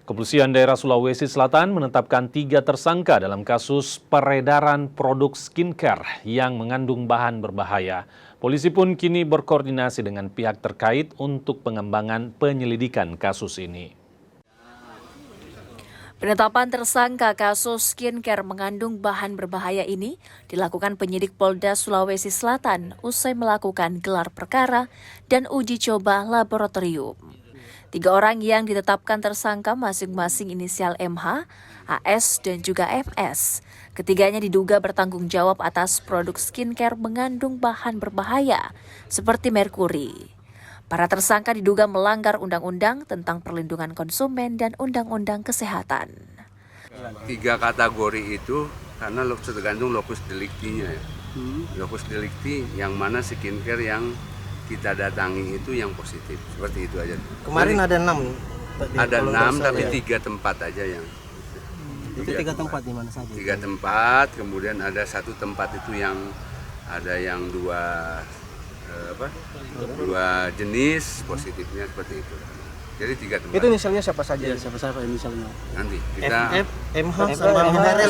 Kepolisian daerah Sulawesi Selatan menetapkan 3 tersangka dalam kasus peredaran produk skincare yang mengandung bahan berbahaya. Polisi pun kini berkoordinasi dengan pihak terkait untuk pengembangan penyelidikan kasus ini. Penetapan tersangka kasus skincare mengandung bahan berbahaya ini dilakukan penyidik Polda Sulawesi Selatan usai melakukan gelar perkara dan uji coba laboratorium. 3 orang yang ditetapkan tersangka masing-masing inisial MH, AS, dan juga FS. Ketiganya diduga bertanggung jawab atas produk skincare mengandung bahan berbahaya seperti merkuri. Para tersangka diduga melanggar undang-undang tentang perlindungan konsumen dan undang-undang kesehatan. 3 kategori itu karena tergantung lokus deliktinya. Lokus delikti yang mana skincare yang kita datangi itu yang positif, seperti itu aja. Kemarin ada 6. Ada 6 tapi 3 tempat aja yang. Itu 3 tempat di mana saja? 3 tempat, kemudian ada 1 tempat itu yang ada yang 2 jenis positifnya seperti itu. Jadi 3 tempat. Itu inisialnya siapa saja? Siapa inisialnya? Nanti kita MH sama MHRL.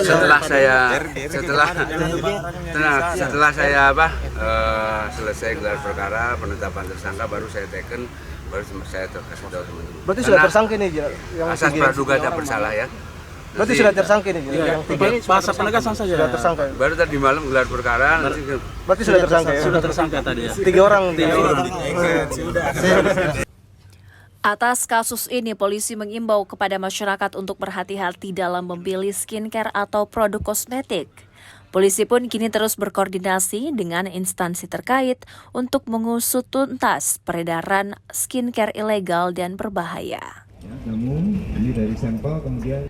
setelah saya selesai gelar perkara penetapan tersangka baru saya teken, baru saya kasih tahu teman-teman. Berarti sudah tersangka ini yang asas praduga tak bersalah ya. Berarti sudah tersangka ini yang 3 bahasa penegasan saja. sudah tersangka. Baru tadi malam gelar perkara Berarti sudah tersangka ya? Sudah tersangka tadi ya. 3 orang. Atas kasus ini, polisi mengimbau kepada masyarakat untuk berhati-hati dalam membeli skincare atau produk kosmetik. Polisi pun kini terus berkoordinasi dengan instansi terkait untuk mengusut tuntas peredaran skincare ilegal dan berbahaya. Namun ini dari sampel kemudian